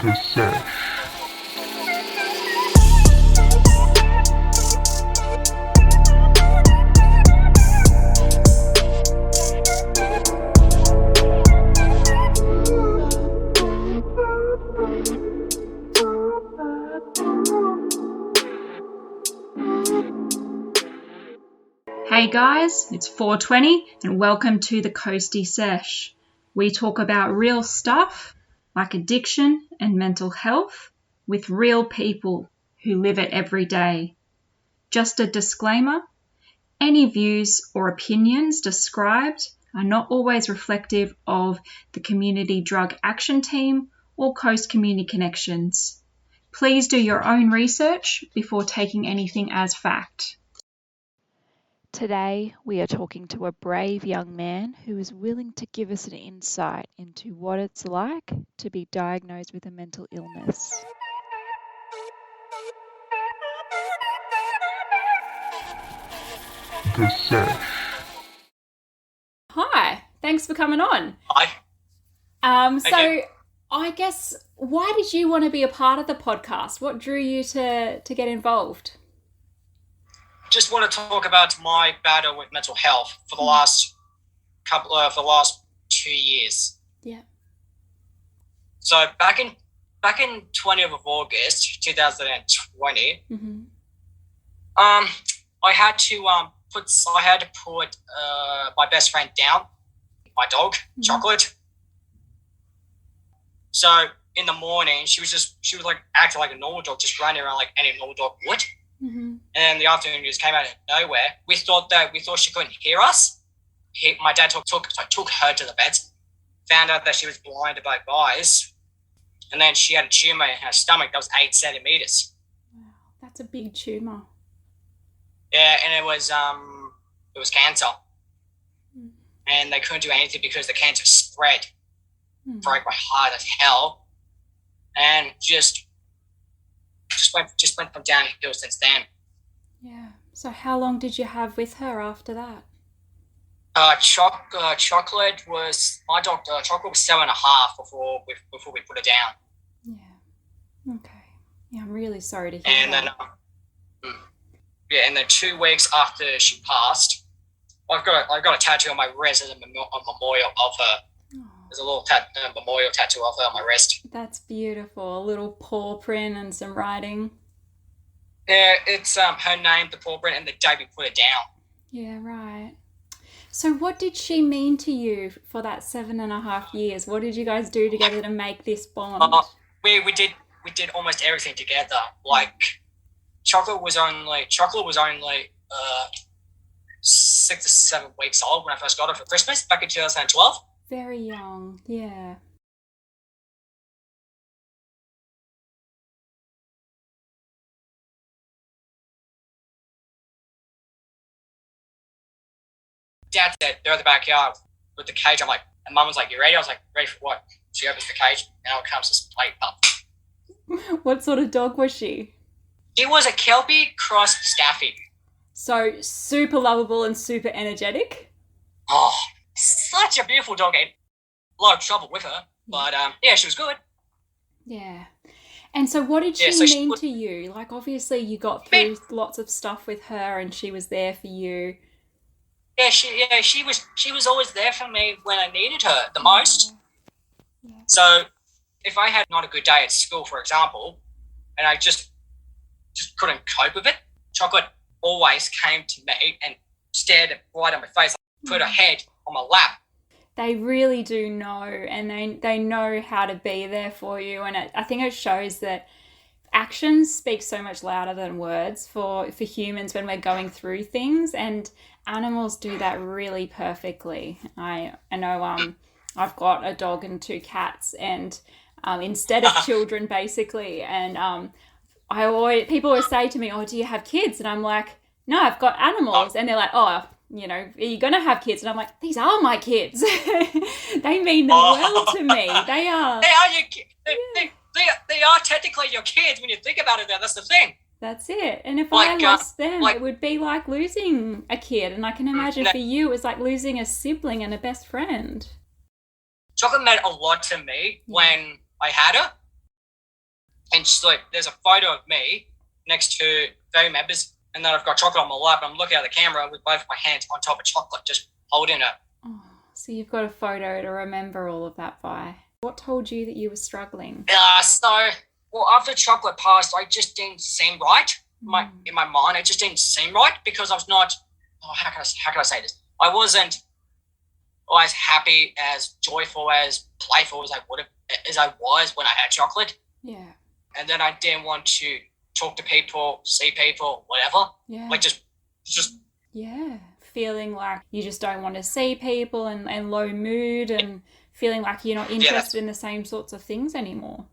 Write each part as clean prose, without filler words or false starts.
The Sesh. Hey guys, it's 420 and welcome to the Coastie Sesh. We talk about real stuff like addiction and mental health with real people who live it every day. Just a disclaimer, any views or opinions described are not always reflective of the Community Drug Action Team or Coast Community Connections. Please do your own research before taking anything as fact. Today, we are talking to a brave young man who is willing to give us an insight into what it's like to be diagnosed with a mental illness. The Sesh. Hi, thanks for coming on. Hi. So you. I guess, why did you want to be a part of the podcast? What drew you to get involved? Just want to talk about my battle with mental health for the last 2 years. Yeah. So back in 20th of August 2020, I had to put my best friend down, my dog, Chocolate. So in the morning, she was like acting like a normal dog, just running around like any normal dog would. And then the afternoon news came out of nowhere. We thought she couldn't hear us. My dad took her to the vet, found out that she was blind in both eyes, and then she had a tumor in her stomach that was 8 centimeters. Wow, that's a big tumor. Yeah, and it was cancer, and they couldn't do anything because the cancer spread. Broke my heart as hell, and just went from downhill since then. Yeah. So how long did you have with her after that? Chocolate was my doctor. Chocolate was 7.5 before we put her down. Yeah. Okay. Yeah, I'm really sorry to hear And that. then, and then 2 weeks after she passed, I've got a tattoo on my wrist as a memorial of her. There's a little memorial tattoo of her on my wrist. That's beautiful. A little paw print and some writing. Yeah, it's her name, the paw print, and the day we put her down. Yeah, right. So what did she mean to you for that 7.5 years? What did you guys do together to make this bond? We did almost everything together. Like Chocolate was only 6 to 7 weeks old when I first got her for Christmas back in 2012. Very young, yeah. Dad said, they're in the backyard with the cage. I'm like, and Mum was like, you ready? I was like, ready for what? She opens the cage, and out comes this plate pup. What sort of dog was she? She was a Kelpie cross Staffy. So super lovable and super energetic? Oh, such a beautiful dog. A lot of trouble with her, but yeah, she was good. Yeah. And so what did she mean to you? Like, obviously you got through lots of stuff with her and she was there for you. Yeah, she was always there for me when I needed her the most. Yeah. So if I had not a good day at school, for example, and I just couldn't cope with it, Chocolate always came to me and stared right at my face, put her head on my lap. They really do know, and they know how to be there for you. And I think it shows that actions speak so much louder than words for humans when we're going through things, and animals do that really perfectly. I know I've got a dog and 2 cats, and instead of children, basically, and people always say to me, "Oh, do you have kids?" And I'm like, "No, I've got animals," and they're like, "Oh, you know, are you going to have kids?" And I'm like, these are my kids. They mean them well to me. They are. They are your kids. They are technically your kids when you think about it. That's the thing. That's it. And if Like, I lost them, like- it would be like losing a kid. And I can imagine for you, it's like losing a sibling and a best friend. Chocolate meant a lot to me when I had her. And she's like, there's a photo of me next to family members, and then I've got chocolate on my lap, and I'm looking at the camera with both my hands on top of chocolate, just holding her. Oh, so you've got a photo to remember all of that by. What told you that you were struggling? Well, after chocolate passed, I just didn't seem right. In my mind, it just didn't seem right because I was not. Oh, how can I say this? I wasn't as happy, as joyful, as playful as I was when I had chocolate. Yeah. And then I didn't want to talk to people, see people, whatever. Yeah. Like just. Yeah. Feeling like you just don't want to see people and low mood and feeling like you're not interested in the same sorts of things anymore.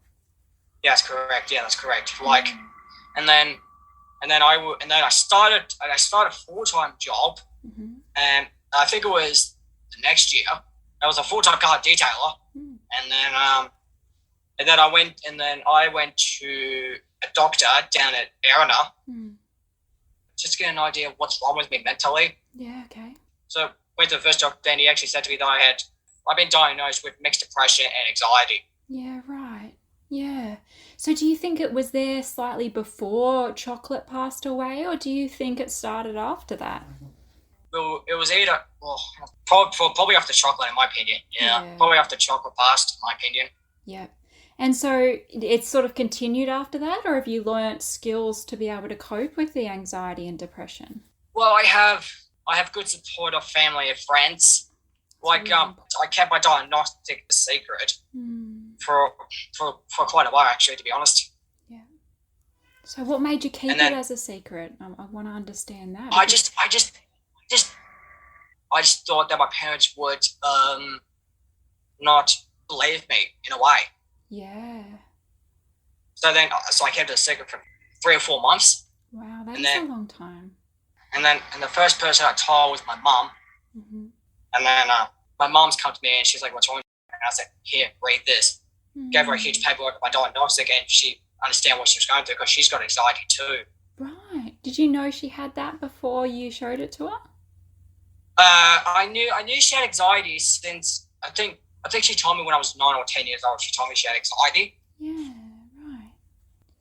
Yeah, that's correct. Yeah, that's correct. Like, and then I started a full-time job, and I think it was the next year. I was a full-time car detailer, and then I went to a doctor down at Erina, just to get an idea of what's wrong with me mentally. Yeah. Okay. So went to the first doctor, and he actually said to me that I've been diagnosed with mixed depression and anxiety. Yeah. Right. Yeah. So do you think it was there slightly before chocolate passed away, or do you think it started after that? Well, it was either probably after chocolate, in my opinion. Yeah, probably after chocolate passed, in my opinion. Yeah. And so it's sort of continued after that, or have you learnt skills to be able to cope with the anxiety and depression? Well, I have good support of family and friends. Like, I kept my diagnostic a secret for quite a while, actually, to be honest. Yeah. So what made you keep it as a secret? I want to understand that. I just thought that my parents would not believe me in a way. Yeah. So I kept it a secret for 3 or 4 months. Wow, that's a long time. And the first person I told was my mum. And then my mom's come to me and she's like, "What's wrong with you?" And I said, "Here, read this." Gave her a huge paperwork of my diagnostic, and she understand what she was going through because she's got anxiety too. Right. Did you know she had that before you showed it to her? I knew she had anxiety since I think she told me when I was 9 or 10 years old. She told me she had anxiety. Yeah. Right.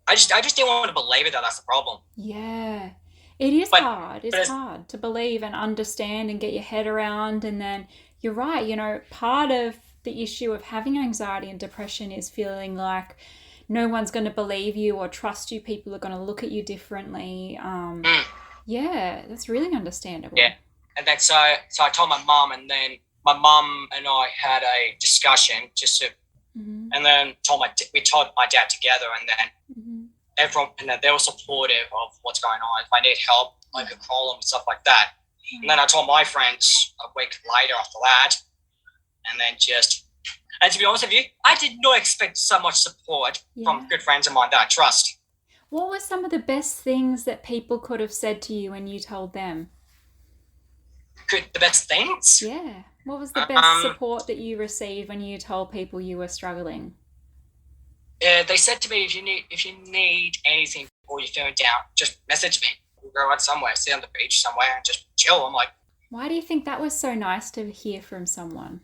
I just didn't want to believe it. That's the problem. Yeah. It is hard. It's hard to believe and understand and get your head around. And then you're right, part of the issue of having anxiety and depression is feeling like no one's going to believe you or trust you. People are going to look at you differently. Yeah, that's really understandable. Yeah. And then so I told my mum, and then my mum and I had a discussion and then we told my dad together, and then everyone, and then they were supportive of what's going on. If I need help, I could call them and stuff like that. And then I told my friends a week later after that, and then and to be honest with you, I did not expect so much support from good friends of mine that I trust. What were some of the best things that people could have said to you when you told them? The best things? Yeah. What was the best support that you received when you told people you were struggling? They said to me, if you need anything or you're feeling down, just message me. We'll go out somewhere, sit on the beach somewhere and just chill. I'm like, why do you think that was so nice to hear from someone?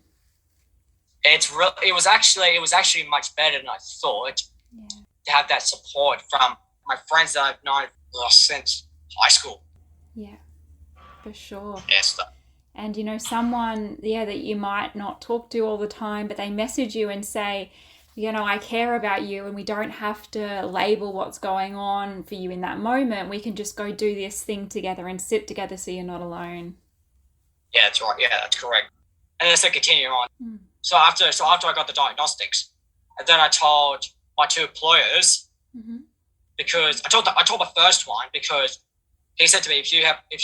It was actually much better than I thought. Yeah. To have that support from my friends that I've known since high school. Yeah, for sure. Yes. And someone, that you might not talk to all the time, but they message you and say, I care about you, and we don't have to label what's going on for you in that moment. We can just go do this thing together and sit together so you're not alone. Yeah, that's right. Yeah, that's correct. And then continue on. So after I got the diagnostics, and then I told my 2 employers because I told my first one because he said to me, if you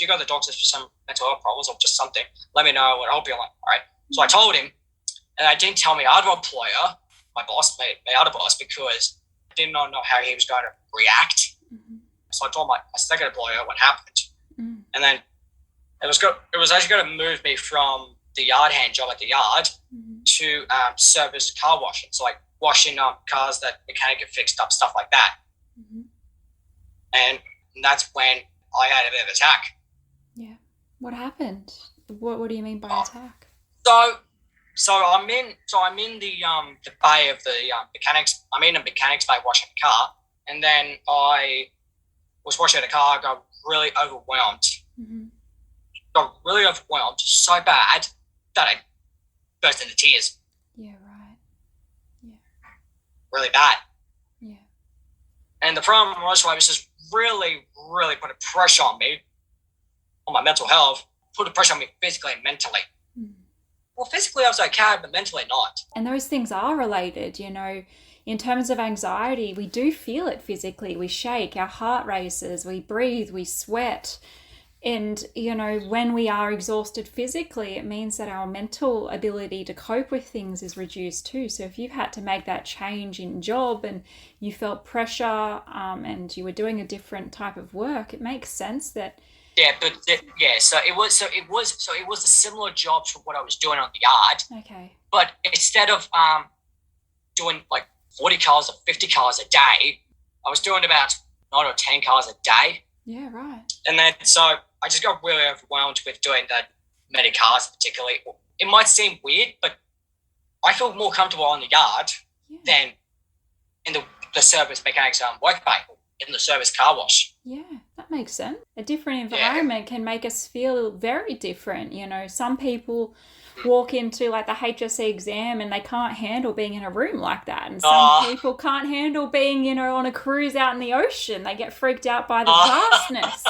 go to the doctors for some mental health problems or just something, let me know and I'll be like, all right. So I told him, and I didn't tell my other employer, my boss, my other boss, because I did not know how he was going to react. So I told my second employer what happened, and then it was actually going to move me from the yard hand job at the yard to service car washing. So like washing cars that mechanic get fixed up, stuff like that. And And that's when I had a bit of attack. Yeah. What happened? What do you mean by attack? So I'm in the bay of the mechanics. I'm in a mechanics bay washing the car, and then I was washing the car. I got really overwhelmed. Mm-hmm. Got really overwhelmed so bad that I burst into tears. Yeah, right. Yeah. Really bad. Yeah. And the problem was I was just really, really putting pressure on me, on my mental health, put pressure on me physically and mentally. Well, physically I was okay, but mentally not. And those things are related, in terms of anxiety, we do feel it physically. We shake, our heart races, we breathe, we sweat. And, when we are exhausted physically, it means that our mental ability to cope with things is reduced too. So if you've had to make that change in job and you felt pressure and you were doing a different type of work, it makes sense that. So it was a similar job to what I was doing on the yard. Okay. But instead of doing like 40 cars or 50 cars a day, I was doing about 9 or 10 cars a day. Yeah, right. And then so I just got really overwhelmed with doing that many cars particularly. It might seem weird, but I feel more comfortable on the yard than in the service mechanics work bay, in the service car wash. Yeah, that makes sense. A different environment can make us feel very different. Some people walk into like the HSC exam and they can't handle being in a room like that. And some people can't handle being, on a cruise out in the ocean. They get freaked out by the vastness.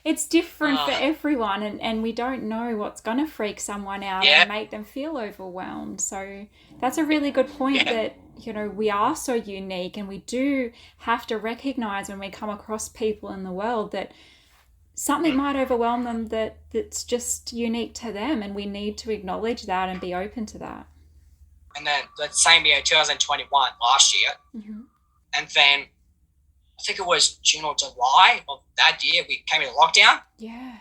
It's different for everyone, and we don't know what's going to freak someone out and make them feel overwhelmed. So that's a really good point that, we are so unique, and we do have to recognize when we come across people in the world that something might overwhelm them that's just unique to them, and we need to acknowledge that and be open to that. And then the same year, 2021, last year, and then I think it was June or July of that year, we came into lockdown. Yeah.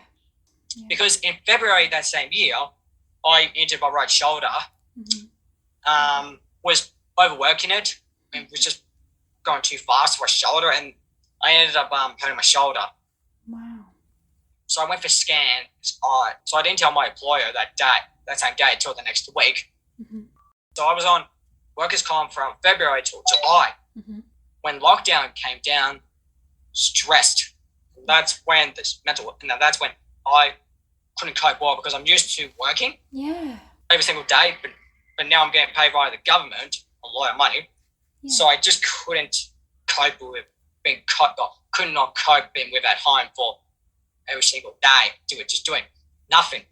Because in February that same year, I injured my right shoulder, was overworking it, and was just going too fast for my shoulder, and I ended up hurting my shoulder. Wow. So I went for scans. So I didn't tell my employer that same day until the next week. So I was on workers' comp from February till July. When lockdown came down, stressed. That's when that's when I couldn't cope well, because I'm used to working every single day, but now I'm getting paid by the government a lot of money. So I just couldn't cope with could not cope being with at home for every single day, just doing nothing.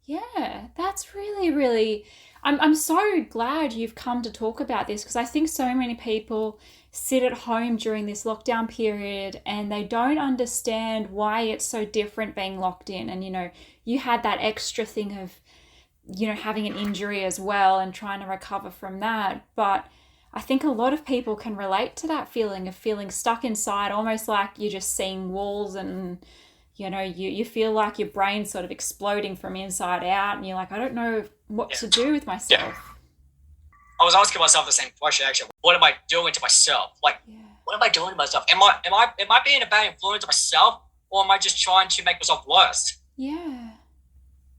Yeah, that's really, really, I'm so glad you've come to talk about this, because I think so many people sit at home during this lockdown period and they don't understand why it's so different being locked in. And, you had that extra thing of, having an injury as well and trying to recover from that. But I think a lot of people can relate to that feeling of feeling stuck inside, almost like you're just seeing walls, and you feel like your brain's sort of exploding from inside out, and you're like, I don't know what to do with myself. I was asking myself the same question, actually. What am I doing to myself? What am I doing to myself? Am I being a bad influence on myself, or am I just trying to make myself worse? Yeah.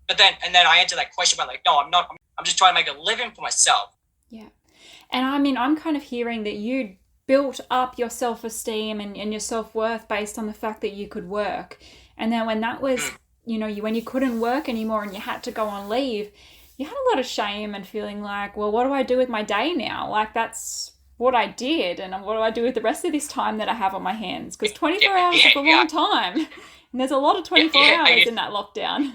But then I answered that question by no, I'm not. I'm just trying to make a living for myself. Yeah. And I mean, I'm kind of hearing that you built up your self-esteem and your self-worth based on the fact that you could work. And then when that was, when you couldn't work anymore and you had to go on leave, you had a lot of shame and feeling like, well, what do I do with my day now? Like, that's what I did. And what do I do with the rest of this time that I have on my hands? Because 24 hours is a long time. And there's a lot of 24 hours in that lockdown.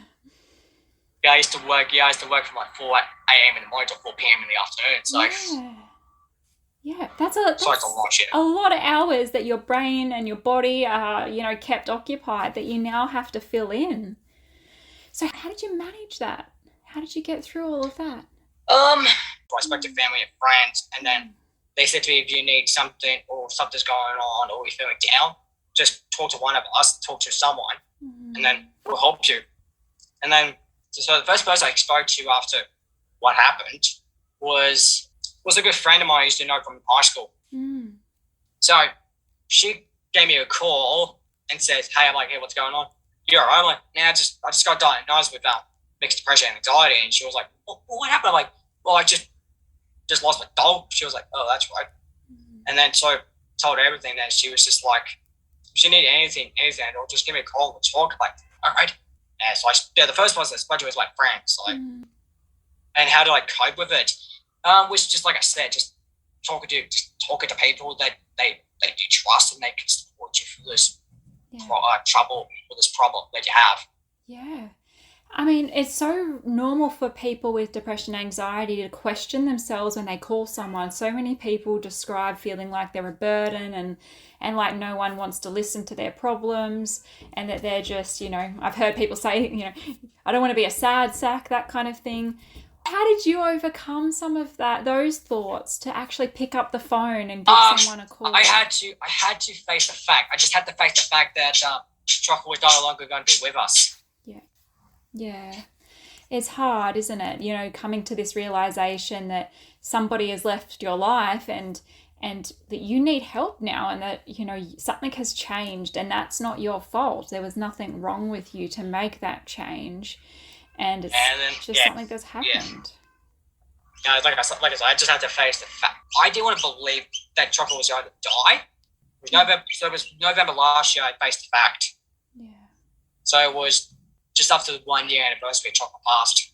Yeah, I used to work from like 4 a.m. in the morning to 4 p.m. in the afternoon. So yeah, that's a lot of hours that your brain and your body are, kept occupied, that you now have to fill in. So how did you manage that? How did you get through all of that? I spoke to family and friends, and then they said to me, if you need something or something's going on or you're feeling down, just talk to one of us, talk to someone, and then we'll help you. And then, so the first person I spoke to after what happened was a good friend of mine I used to know from high school. So she gave me a call and says, hey, I'm like, hey, what's going on? You're all right. I'm like, I just got diagnosed with mixed depression and anxiety. And she was like, well, what happened? I'm like, well, I just lost my dog. She was like, oh, that's right. And then so I told her everything. That she was just like, if she needed anything, or just give me a call and talk. Like, all right. Yeah, so the first person I spoke to was like friends, like, and how do I cope with it? Was just like I said, just talking to people that they do trust and they can support you through this trouble or this problem that you have. Yeah. I mean, it's so normal for people with depression and anxiety to question themselves when they call someone. So many people describe feeling like they're a burden and like no one wants to listen to their problems, and that they're just, I've heard people say, I don't want to be a sad sack, that kind of thing. How did you overcome some of those thoughts to actually pick up the phone and give someone a call? I had to face the fact. I just had to face the fact that Chocolate was no longer going to be with us. Yeah. It's hard, isn't it? Coming to this realization that somebody has left your life and that you need help now, and that, something has changed, and that's not your fault. There was nothing wrong with you to make that change. And it's just something that's happened. Yeah. Like I said, I just had to face the fact. I didn't want to believe that Chocolate was going to die. It was November last year I faced the fact. Yeah. So it was just after the 1 year anniversary, Chocolate passed.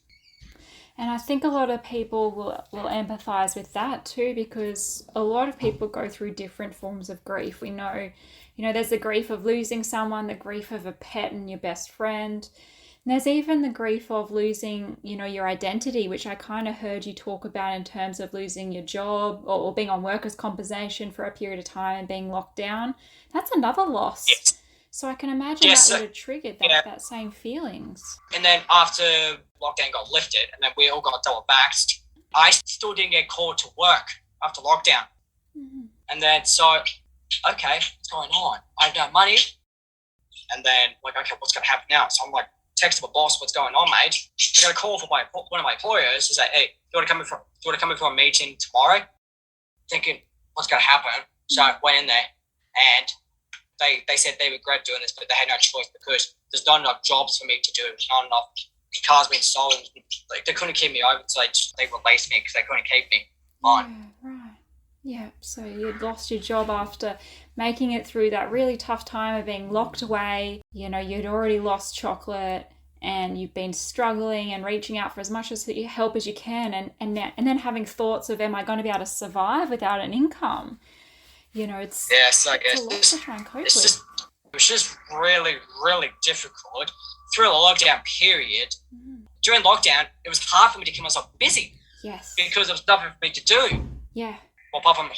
And I think a lot of people will empathise with that too, because a lot of people go through different forms of grief. We know, there's the grief of losing someone, the grief of a pet and your best friend. And there's even the grief of losing, your identity, which I kind of heard you talk about in terms of losing your job or being on workers' compensation for a period of time and being locked down. That's another loss. Yes. So I can imagine that would have triggered that same feelings. And then after lockdown got lifted and then we all got double vaxxed, I still didn't get called to work after lockdown. Mm-hmm. And then so, okay, what's going on? I have no money. And then like, okay, what's going to happen now? So I'm like, text my boss, what's going on, mate? I got a call from one of my employers to say, hey, do you want to come in for a meeting tomorrow? Thinking, what's going to happen? So I went in there and they said they regret doing this, but they had no choice because there's not enough jobs for me to do. There's not enough cars being sold. Like, they couldn't keep me open, so they released me because they couldn't keep me on. Yeah, right. Yeah, so you'd lost your job after making it through that really tough time of being locked away. You'd already lost Chocolate and you've been struggling and reaching out for as much help as you can, and then having thoughts of, am I going to be able to survive without an income? It's a lot to try and cope with. It was just really, really difficult through the lockdown period. Mm-hmm. During lockdown, it was hard for me to keep myself busy. Yes. Because there was nothing for me to do. Yeah. Well, apart from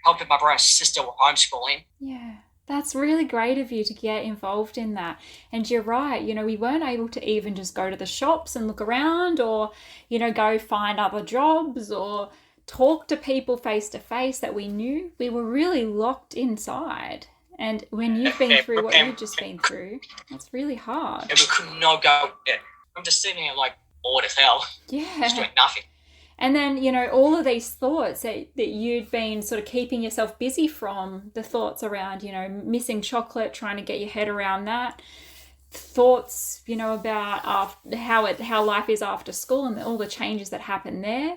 helping my brother and sister with homeschooling. Yeah. That's really great of you to get involved in that. And you're right, we weren't able to even just go to the shops and look around or, go find other jobs or talk to people face to face that we knew. We were really locked inside. And when you've been through what you've just been through, that's really hard. And we could not go. Yeah. I'm just sitting here like bored as hell. Yeah. Just doing nothing. And then, all of these thoughts that you'd been sort of keeping yourself busy from, the thoughts around, missing Chocolate, trying to get your head around that, thoughts, about how life is after school and all the changes that happen there.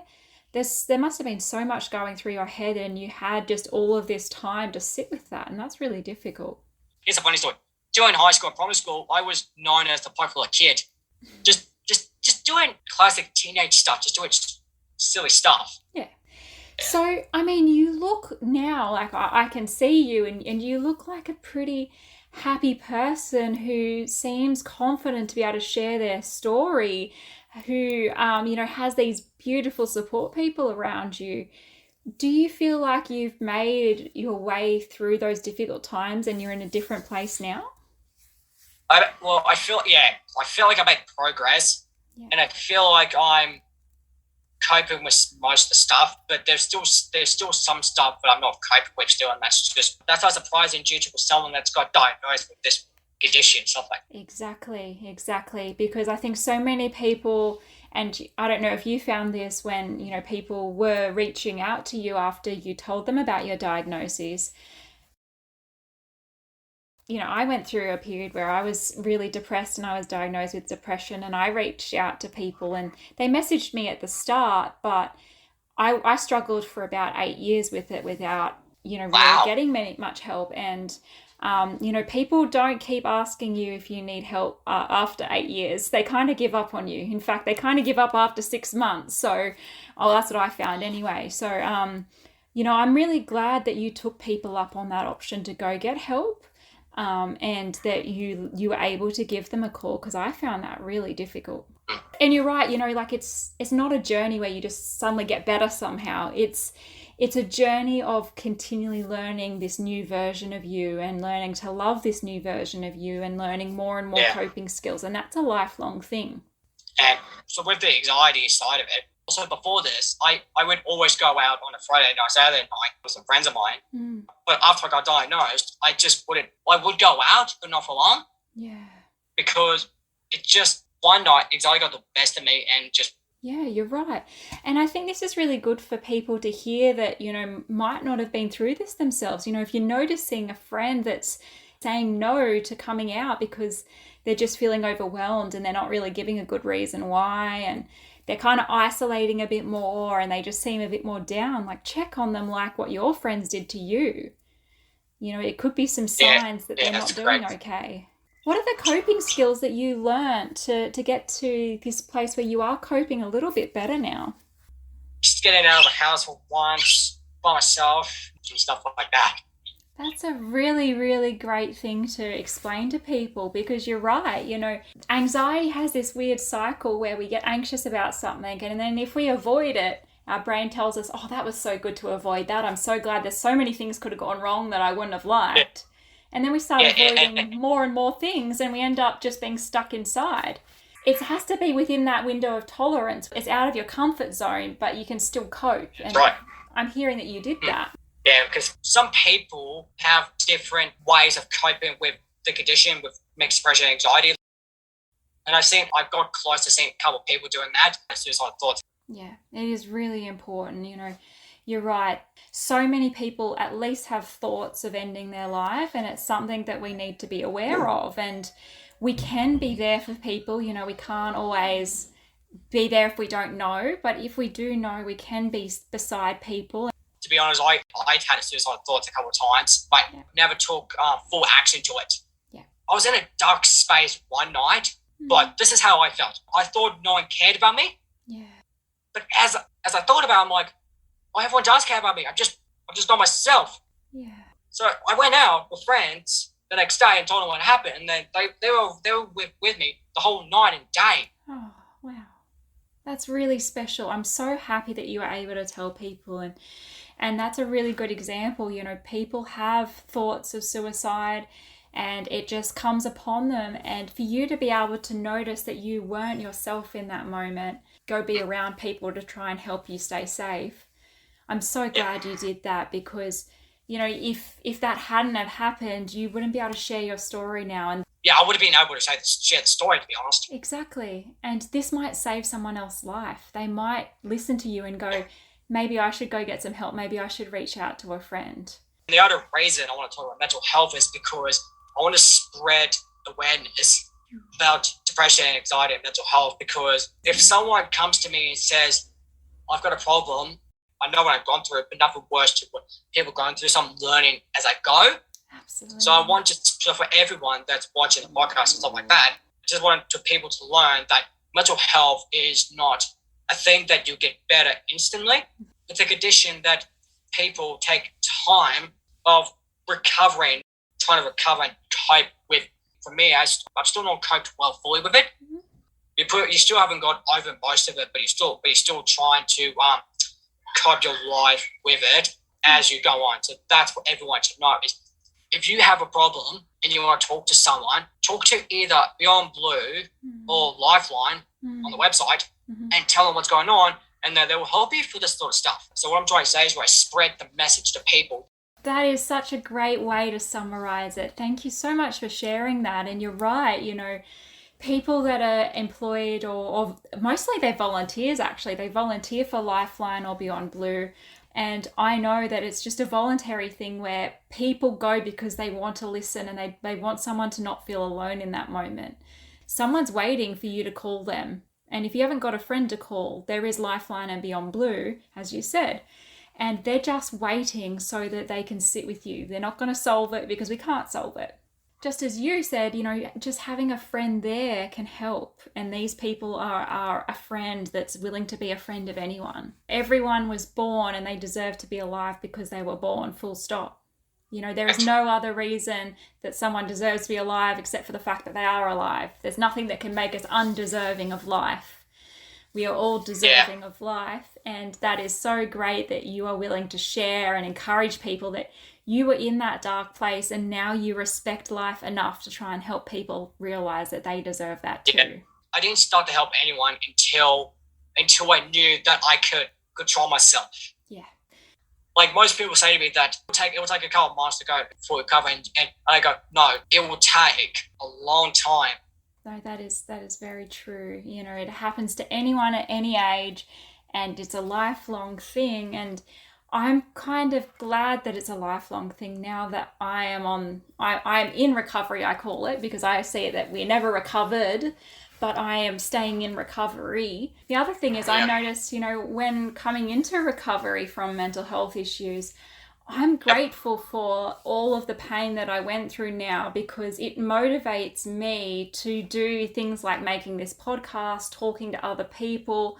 There must have been so much going through your head, and you had just all of this time to sit with that, and that's really difficult. Here's a funny story. During high school and primary school, I was known as the popular kid. Just doing classic teenage stuff, just doing silly stuff. Yeah. So, I mean, you look now, like I can see you, and you look like a pretty happy person who seems confident to be able to share their story, who, has these beautiful support people around you. Do you feel like you've made your way through those difficult times and you're in a different place now? I feel like I made progress, and I feel like I'm coping with most of the stuff, but there's still some stuff that I'm not coping with still, and that's how surprising due to someone that's got diagnosed with this condition, stuff like that. Exactly, because I think so many people, and I don't know if you found this when, people were reaching out to you after you told them about your diagnoses, I went through a period where I was really depressed and I was diagnosed with depression, and I reached out to people and they messaged me at the start, but I struggled for about 8 years with it without, really getting much help. And, people don't keep asking you if you need help after 8 years. They kind of give up on you. In fact, they kind of give up after 6 months. So, that's what I found anyway. So, I'm really glad that you took people up on that option to go get help. And that you were able to give them a call, because I found that really difficult. And you're right, it's not a journey where you just suddenly get better somehow. It's a journey of continually learning this new version of you and learning to love this new version of you and learning more and more coping skills. And that's a lifelong thing. And so with the anxiety side of it, also before this, I would always go out on a Friday night, Saturday night with some friends of mine. But after I got diagnosed, I would go out, but not for long. Yeah. Because it just, one night, anxiety got the best of me and just... Yeah, you're right. And I think this is really good for people to hear that, might not have been through this themselves. If you're noticing a friend that's saying no to coming out because they're just feeling overwhelmed and they're not really giving a good reason why, and they're kind of isolating a bit more and they just seem a bit more down, check on them like what your friends did to you. It could be some signs that they're not doing okay. What are the coping skills that you learned to get to this place where you are coping a little bit better now? Just getting out of the house for once by myself, and stuff like that. That's a really, really great thing to explain to people, because you're right. Anxiety has this weird cycle where we get anxious about something, and then if we avoid it, our brain tells us, oh, that was so good to avoid that. I'm so glad there's so many things could have gone wrong that I wouldn't have liked. And then we start avoiding more and more things, and we end up just being stuck inside. It has to be within that window of tolerance. It's out of your comfort zone, but you can still cope. And right. I'm hearing that you did that. Yeah, because some people have different ways of coping with the condition, with mixed depression and anxiety. And I've got close to seeing a couple of people doing that. Suicide thoughts. Yeah, it is really important. You're right. So many people at least have thoughts of ending their life, and it's something that we need to be aware of. And we can be there for people. We can't always be there if we don't know, but if we do know, we can be beside people. To be honest, I had suicide thoughts a couple of times, but never took full action to it. Yeah. I was in a dark space one night, but this is how I felt. I thought no one cared about me. Yeah. But as I thought about it, I'm like, well, everyone does care about me. I'm just not myself. Yeah. So I went out with friends the next day and told them what happened, and then they were with me the whole night and day. Oh, wow. That's really special. I'm so happy that you were able to tell people, and that's a really good example. People have thoughts of suicide and it just comes upon them. And for you to be able to notice that you weren't yourself in that moment, go be around people to try and help you stay safe. I'm so glad you did that, because, if that hadn't have happened, you wouldn't be able to share your story now. And I would have been able to share the story, to be honest. Exactly. And this might save someone else's life. They might listen to you and go, maybe I should go get some help. Maybe I should reach out to a friend. The other reason I want to talk about mental health is because I want to spread awareness about depression, anxiety, and mental health. Because if someone comes to me and says, I've got a problem, I know what I've gone through, but nothing worse to what people are going through. So I'm learning as I go. Absolutely. So I want for everyone that's watching the podcast and stuff like that, I just want people to learn that mental health is not a thing that you get better instantly. It's a condition that people take time of recovering, trying to recover and cope with. For me, I've still not coped well fully with it. Mm-hmm. You still haven't got over most of it, but you're still trying to cope your life with it as you go on. So that's what everyone should know is, if you have a problem and you want to talk to someone, talk to either Beyond Blue or Lifeline on the website and tell them what's going on, and then they will help you for this sort of stuff. So what I'm trying to say is, I spread the message to people. That is such a great way to summarize it. Thank you so much for sharing that. And you're right, people that are employed or mostly they're volunteers, actually. They volunteer for Lifeline or Beyond Blue. And I know that it's just a voluntary thing where people go because they want to listen and they want someone to not feel alone in that moment. Someone's waiting for you to call them. And if you haven't got a friend to call, there is Lifeline and Beyond Blue, as you said. And they're just waiting so that they can sit with you. They're not going to solve it because we can't solve it. Just as you said, just having a friend there can help. And these people are a friend that's willing to be a friend of anyone. Everyone was born and they deserve to be alive because they were born, full stop. There is no other reason that someone deserves to be alive except for the fact that they are alive. There's nothing that can make us undeserving of life. We are all deserving of life. And that is so great that you are willing to share and encourage people that you were in that dark place and now you respect life enough to try and help people realize that they deserve that too. Yeah. I didn't start to help anyone until I knew that I could control myself. Yeah. Like most people say to me that it will take a couple of months to go for recovery, and I go, no, it will take a long time. No, that is very true. It happens to anyone at any age, and it's a lifelong thing. And I'm kind of glad that it's a lifelong thing now that I'm in recovery, I call it, because I see that we're never recovered, but I am staying in recovery. The other thing is I noticed, when coming into recovery from mental health issues, I'm grateful for all of the pain that I went through now because it motivates me to do things like making this podcast, talking to other people.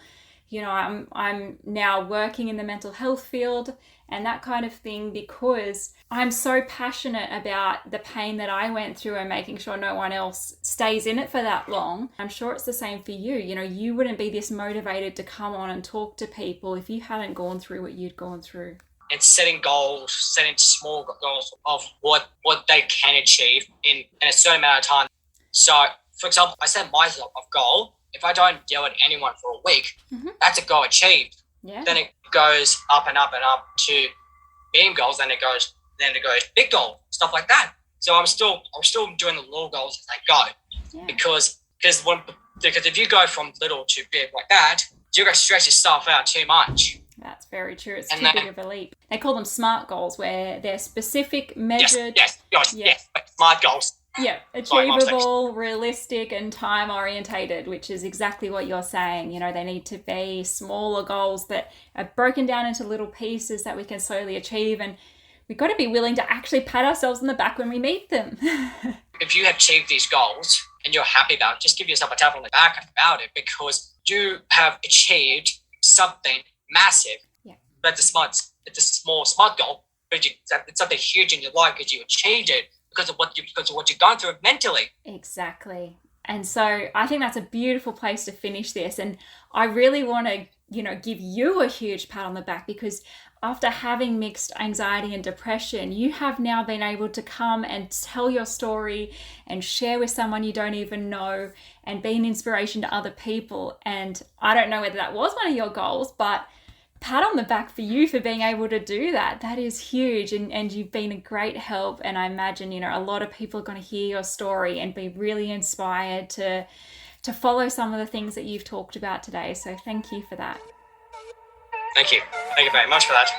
I'm now working in the mental health field and that kind of thing because I'm so passionate about the pain that I went through and making sure no one else stays in it for that long. I'm sure it's the same for you. You wouldn't be this motivated to come on and talk to people if you hadn't gone through what you'd gone through. And setting small goals of what they can achieve in a certain amount of time. So, for example, I set myself a goal. If I don't yell at anyone for a week, that's a goal achieved. Yeah. Then it goes up and up and up to medium goals. Then it goes big goal, stuff like that. So I'm still doing the little goals as I go, because if you go from little to big like that, you're gonna stress yourself out too much. That's very true. It's too big of a leap. They call them SMART goals, where they're specific, measured. Yes, SMART goals. Yeah, achievable, realistic, and time-orientated, which is exactly what you're saying. They need to be smaller goals that are broken down into little pieces that we can slowly achieve, and we've got to be willing to actually pat ourselves on the back when we meet them. If you have achieved these goals and you're happy about it, just give yourself a tap on the back about it because you have achieved something massive. Yeah. It's a small SMART goal, but it's something huge in your life because you achieved it. Because of what you're going through mentally. Exactly. And so I think that's a beautiful place to finish this. And I really want to, give you a huge pat on the back because after having mixed anxiety and depression, you have now been able to come and tell your story and share with someone you don't even know and be an inspiration to other people. And I don't know whether that was one of your goals, but pat on the back for you for being able to do that. That is huge, and you've been a great help, and I imagine a lot of people are going to hear your story and be really inspired to follow some of the things that you've talked about today. So thank you for that. Thank you very much for that.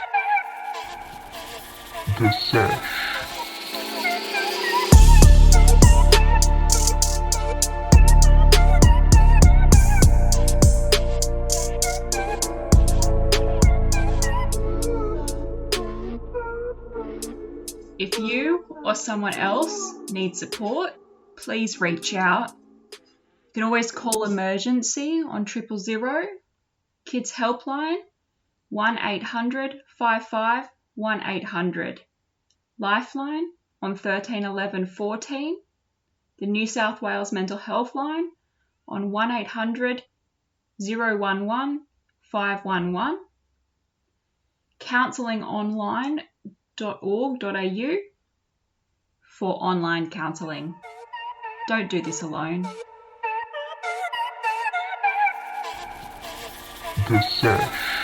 The Sesh. If you or someone else needs support, please reach out. You can always call emergency on 000, Kids Helpline 1800 55 1800, Lifeline on 13 11 14, the New South Wales Mental Health Line on 1800 011 511, counsellingonline.org.au for online counselling. Don't do this alone. The Sesh.